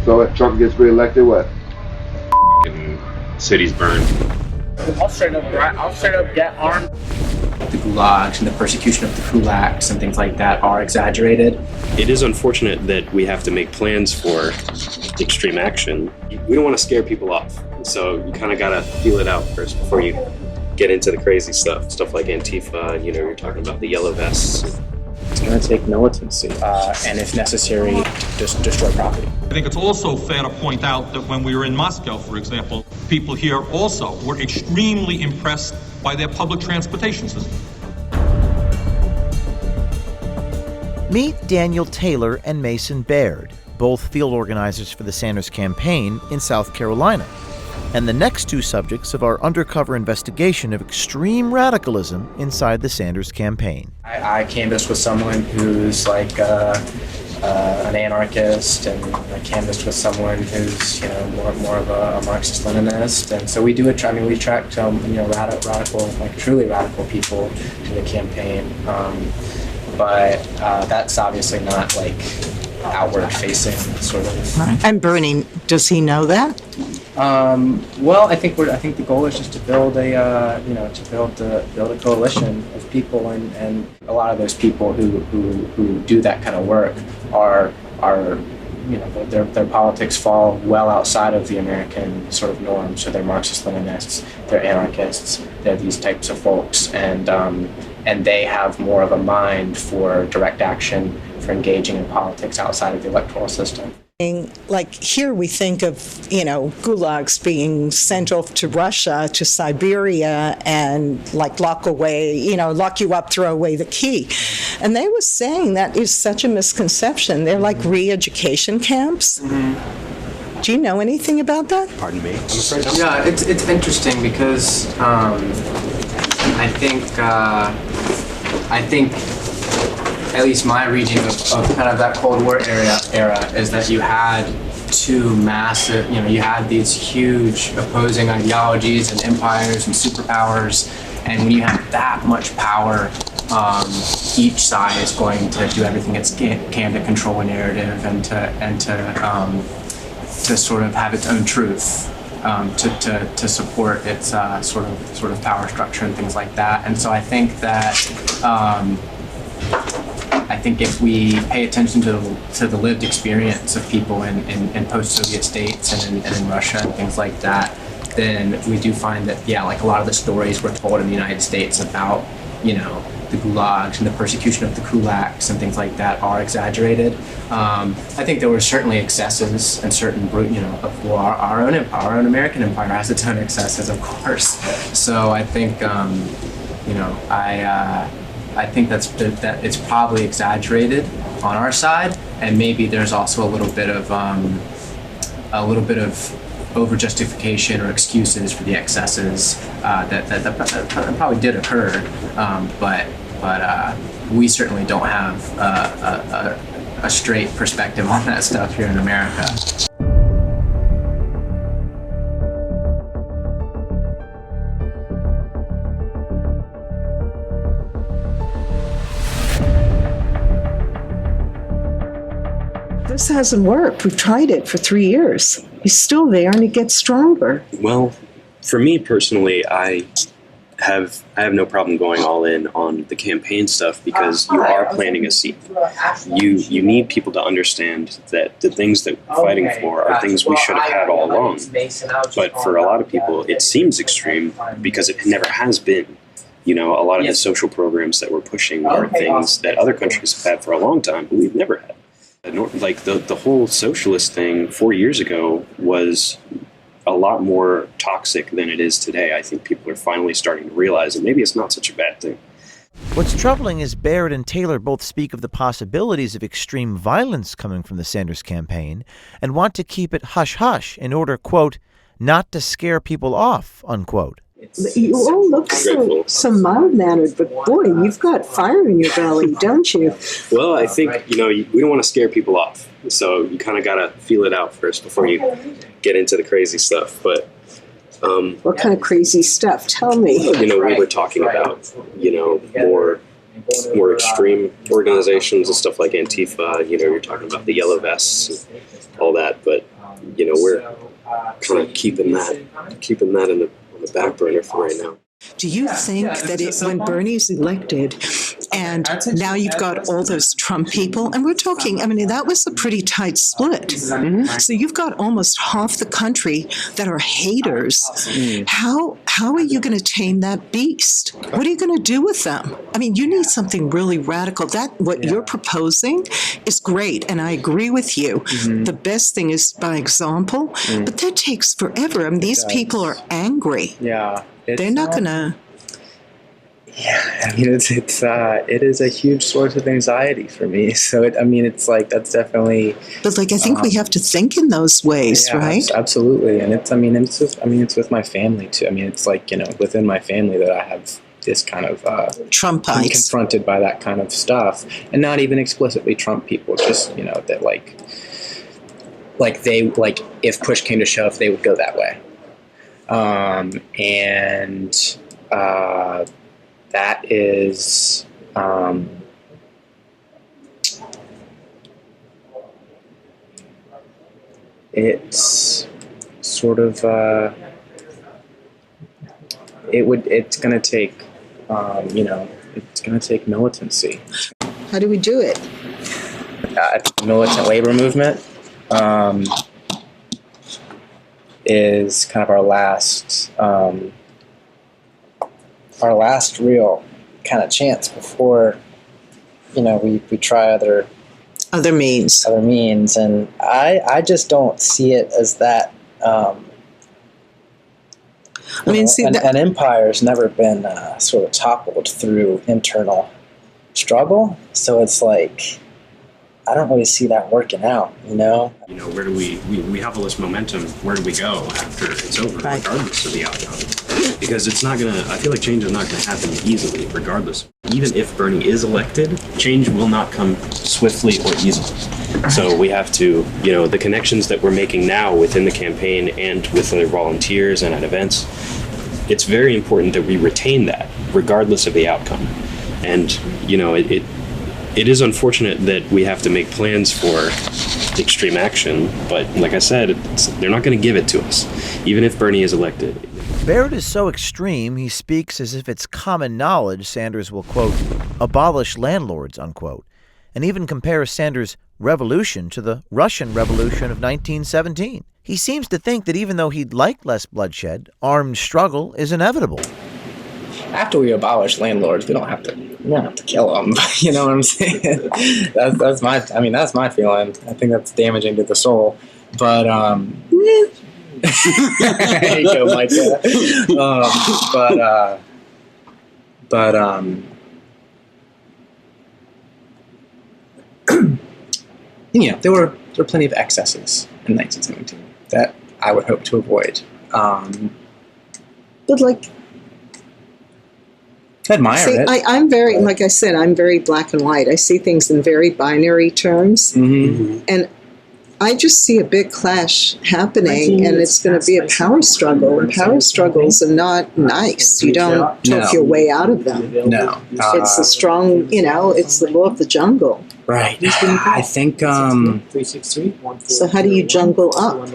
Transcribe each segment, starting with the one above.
So if Trump gets reelected, what? And cities burned. I'll straight up get armed. The gulags and the persecution of the kulaks and things like that are exaggerated. It is unfortunate that we have to make plans for extreme action. We don't want to scare people off, so you kind of gotta feel it out first before you get into the crazy stuff like Antifa. You're talking about the yellow vests. It's going to take militancy, and if necessary, just destroy property. I think it's also fair to point out that when we were in Moscow, for example, people here also were extremely impressed by their public transportation system. Meet Daniel Taylor and Mason Baird, both field organizers for the Sanders campaign in South Carolina, and the next two subjects of our undercover investigation of extreme radicalism inside the Sanders campaign. I canvassed with someone who's like an anarchist, and I canvassed with someone who's more of a Marxist-Leninist, and so we tracked radical, like truly radical people to the campaign, but that's obviously not like outward-facing sort of. Right. And Bernie, does he know that? Well, I think the goal is just to build a coalition of people, and a lot of those people who do that kind of work are their politics fall well outside of the American sort of norm. So they're Marxist-Leninists, they're anarchists, they're these types of folks, and they have more of a mind for direct action, for engaging in politics outside of the electoral system. Like here we think of, gulags being sent off to Russia, to Siberia, and like lock you up, throw away the key. And they were saying that is such a misconception. They're like re-education camps. Mm-hmm. Do you know anything about that? Pardon me? I'm afraid not. Yeah, it's interesting because I think at least my reading of kind of that Cold War era is that you had two massive, you had these huge opposing ideologies and empires and superpowers, and when you have that much power, each side is going to do everything it can to control a narrative and to sort of have its own truth. To support its sort of power structure and things like that, and so I think that if we pay attention to the lived experience of people in post-Soviet states and in Russia and things like that, then we do find that like a lot of the stories we're told in the United States about the gulags and the persecution of the kulaks and things like that are exaggerated. I think there were certainly excesses and certain our own empire, our own American empire has its own excesses, of course. So I think I think that it's probably exaggerated on our side, and maybe there's also a little bit of over justification or excuses for the excesses that probably did occur, but we certainly don't have a straight perspective on that stuff here in America. This hasn't worked. We've tried it for 3 years. He's still there, and he gets stronger. Well, for me personally, I have no problem going all in on the campaign stuff because you are planting a seed. You need people to understand that the things that we're fighting for are things we should have had all along. But for a lot of people, it seems extreme because it never has been. A lot of the social programs that we're pushing are things that other countries have had for a long time, but we've never had. Like the whole socialist thing 4 years ago was a lot more toxic than it is today. I think people are finally starting to realize that maybe it's not such a bad thing. What's troubling is Baird and Taylor both speak of the possibilities of extreme violence coming from the Sanders campaign and want to keep it hush-hush in order, quote, not to scare people off, unquote. You all look so mild-mannered, but boy, you've got fire in your belly, don't you? Well, I think, we don't want to scare people off. So you kind of got to feel it out first before you get into the crazy stuff. But what kind of crazy stuff? Tell me. We were talking about, more more extreme organizations and stuff like Antifa, you're talking about the yellow vests and all that, but we're kind of keeping that on the back burner for right now. Do you think that when Bernie's elected and now you've got all those Trump people, and we're talking, I mean, that was a pretty tight split. Mm-hmm. So you've got almost half the country that are haters. How are you going to tame that beast? What are you going to do with them? I mean, you need something really radical. What you're proposing is great, and I agree with you. Mm-hmm. The best thing is by example, but that takes forever. I mean, these people are angry. Yeah. They're not going to... Yeah, I mean, it is a huge source of anxiety for me. So, it's like, that's definitely... But, I think we have to think in those ways, yeah, right? Absolutely. And it's with my family, too. I mean, it's within my family that I have this kind of... Trumpites. I'm confronted by that kind of stuff. And not even explicitly Trump people, just, that, they, if push came to shove, they would go that way. That is, it's sort of, it's going to take, it's going to take militancy. How do we do it? Militant labor movement, is kind of our last real kind of chance before, we try other means. And I just don't see it as that. An empire's never been sort of toppled through internal struggle, so it's like, I don't really see that working out, Where do we have all this momentum, where do we go after it's over, right, regardless of the outcome? Because I feel like change is not gonna happen easily, regardless. Even if Bernie is elected, change will not come swiftly or easily. So we have to, the connections that we're making now within the campaign and with other volunteers and at events, it's very important that we retain that, regardless of the outcome. And, it is unfortunate that we have to make plans for extreme action, but like I said, they're not going to give it to us, even if Bernie is elected. Baird is so extreme, he speaks as if it's common knowledge Sanders will, quote, abolish landlords, unquote, and even compares Sanders' revolution to the Russian Revolution of 1917. He seems to think that even though he'd like less bloodshed, armed struggle is inevitable. After we abolish landlords, we don't have to kill them. You know what I'm saying? that's my feeling. I think that's damaging to the soul. But there you go, Micah. There were plenty of excesses in 1917 that I would hope to avoid. But I admire it. I'm very, like I said, I'm very black and white. I see things in very binary terms. Mm-hmm. And I just see a big clash happening, and it's going to be a power struggle. And power struggles are not nice. You don't talk your way out of them. No. It's a strong, it's the law of the jungle. Right. I think... So how do you jungle up?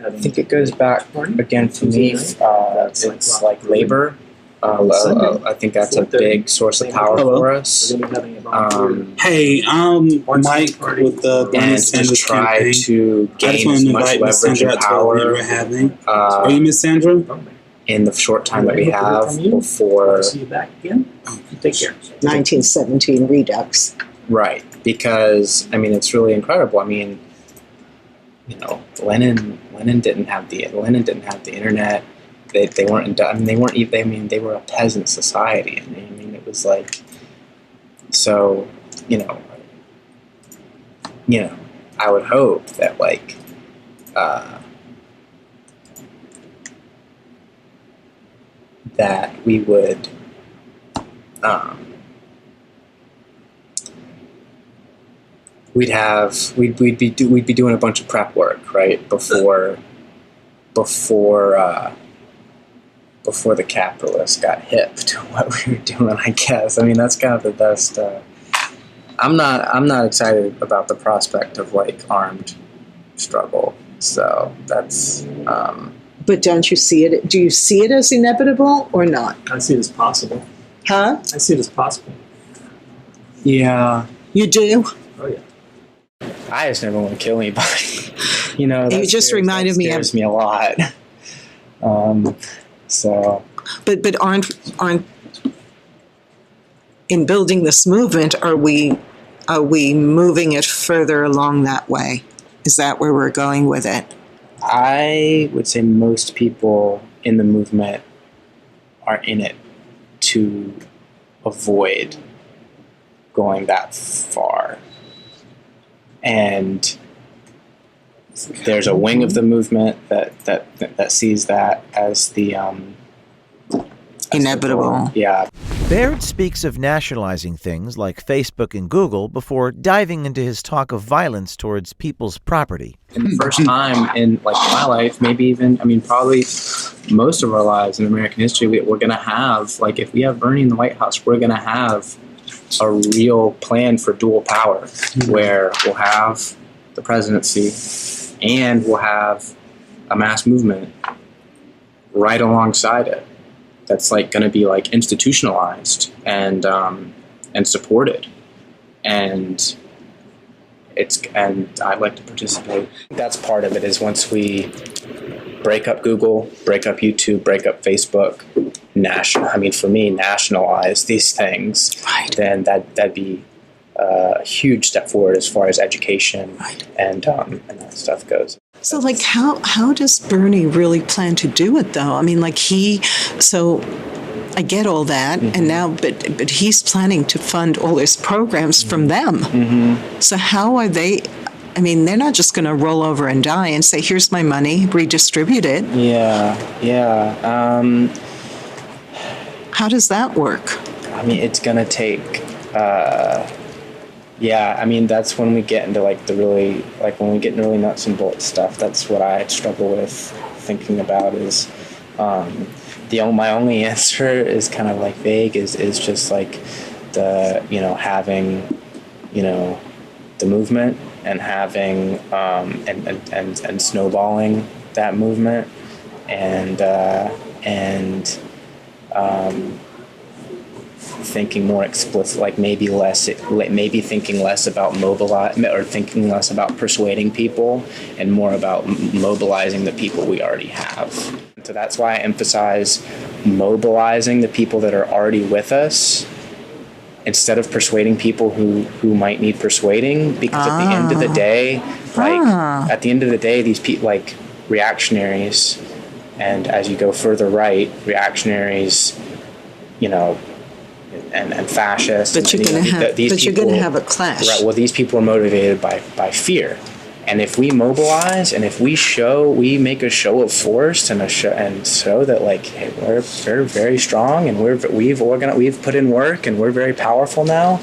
I think it goes back, again, for me, it's like labor. I think that's a big source of power for us. Hey, Mike with the and to try campaign. To gain as much leverage and power Are you Miss Sandra? In the short time that we have before. See you back again. Take care. 1917 Redux. Right, because it's really incredible. Lenin didn't have the internet. They weren't. They were a peasant society. It was like, so, I would hope that that we would, we'd be doing a bunch of prep work, right, before before the capitalists got hip to what we were doing, I guess. I mean, that's kind of the best. I'm not excited about the prospect of like armed struggle. So that's. But don't you see it? Do you see it as inevitable or not? I see it as possible. Huh? I see it as possible. Yeah. You do? Oh, yeah. I just never want to kill anybody. You know, You just reminded me of- scares me a lot. So. But aren't in building this movement, are we moving it further along that way? Is that where we're going with it? I would say most people in the movement are in it to avoid going that far. And there's a wing of the movement that sees that as the Inevitable. Yeah. Baird speaks of nationalizing things like Facebook and Google before diving into his talk of violence towards people's property. And the first time in like my life, maybe even, I mean, probably most of our lives in American history, we're going to have, like, if we have Bernie in the White House, we're going to have a real plan for dual power, where we'll have the presidency and we'll have a mass movement right alongside it. That's like going to be like institutionalized and supported, and I'd like to participate. That's part of it. Is once we break up Google, break up YouTube, break up Facebook, for me, nationalize these things, Right. then that'd be a huge step forward as far as education and that stuff goes. So, like, how does Bernie really plan to do it, though? I mean, like, so I get all that, and now, but he's planning to fund all his programs from them. So how are they? I mean, they're not just going to roll over and die and say, "Here's my money, redistribute it." Yeah. How does that work? I mean, it's gonna take. Yeah, I mean, that's when we get into like when we get into really nuts and bolts stuff. That's what I struggle with thinking about is my only answer is kind of like vague is just like the, having, the movement and having and snowballing that movement and thinking more explicit, like maybe thinking less about thinking less about persuading people and more about mobilizing the people we already have. So that's why I emphasize mobilizing the people that are already with us instead of persuading people who might need persuading, because at the end of the day, these people, like reactionaries, and as you go further right, reactionaries, and fascists. But you're going to have a clash. Right. Well, these people are motivated by fear, and if we mobilize and if we make a show of force and show that like, hey, we're very strong and we've put in work and we're very powerful now.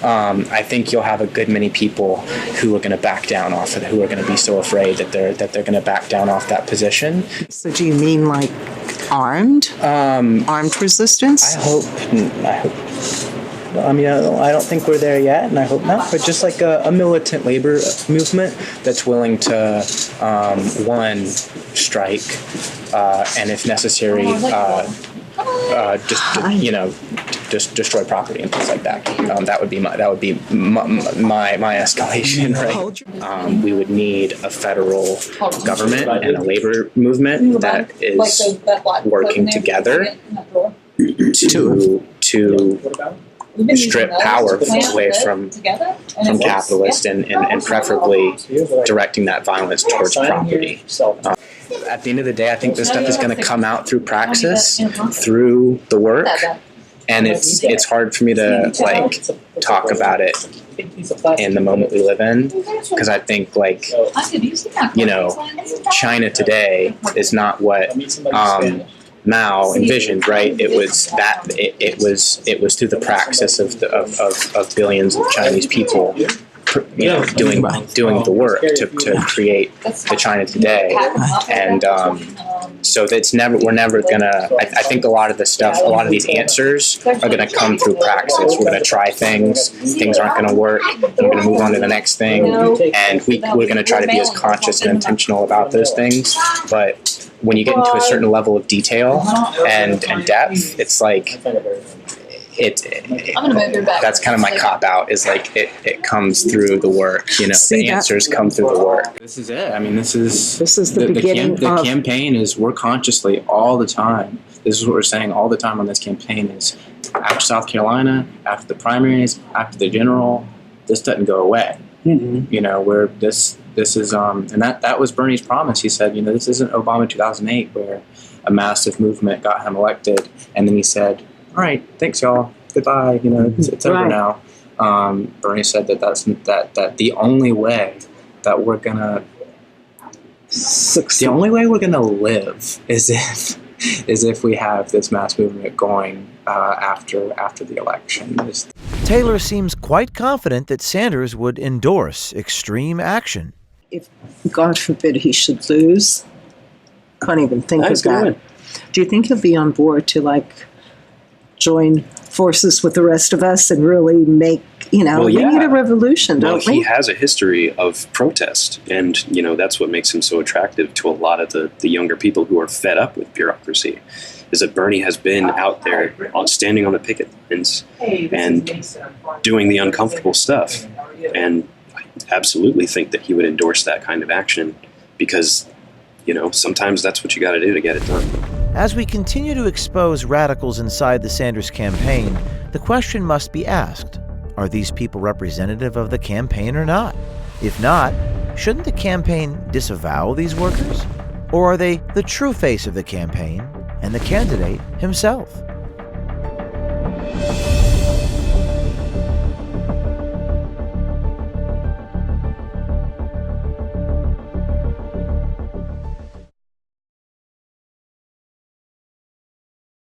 I think you'll have a good many people who are going to back down off of it, who are going to be so afraid that they're going to back down off that position. So do you mean like armed resistance? I hope. I mean, I don't think we're there yet, and I hope not. But just like a militant labor movement that's willing to, strike, and if necessary, just destroy property and things like that. That would be my escalation, right? We would need a federal government and a labor movement that is working together to strip power away from capitalists and preferably directing that violence towards property. At the end of the day, I think this stuff is going to come out through praxis, through the work, and it's hard for me to like talk about it in the moment we live in, because I think like China today is not what Mao envisioned, right? It was through the praxis of billions of Chinese people doing the work to create the China today, and so that's we're never gonna. I think a lot of this stuff, a lot of these answers are gonna come through praxis. We're gonna try things aren't gonna work, and we're gonna move on to the next thing, and we're gonna try to be as conscious and intentional about those things. But when you get into a certain level of detail and depth, it's like that's kind of my cop out, is like it comes through the work, the answers come through the work. This is it. I mean, this is the beginning the campaign is we're consciously all the time. This is what we're saying all the time on this campaign is after South Carolina, after the primaries, after the general, this doesn't go away. Where this is and that was Bernie's promise. He said, this isn't Obama 2008 where a massive movement got him elected, and then he said, all right, thanks y'all, goodbye, it's over now. Bernie said that the only way that we're gonna succeed, the only way we're gonna live is if we have this mass movement going after the election. Taylor seems quite confident that Sanders would endorse extreme action. If, God forbid, he should lose, can't even think of that. Do you think he'll be on board to join forces with the rest of us and really make, we need a revolution, don't we? He has a history of protest, and, that's what makes him so attractive to a lot of the younger people who are fed up with bureaucracy, is that Bernie has been out there standing on the picket lines and doing the uncomfortable stuff. And I absolutely think that he would endorse that kind of action because, sometimes that's what you got to do to get it done. As we continue to expose radicals inside the Sanders campaign, the question must be asked, are these people representative of the campaign or not? If not, shouldn't the campaign disavow these workers? Or are they the true face of the campaign and the candidate himself?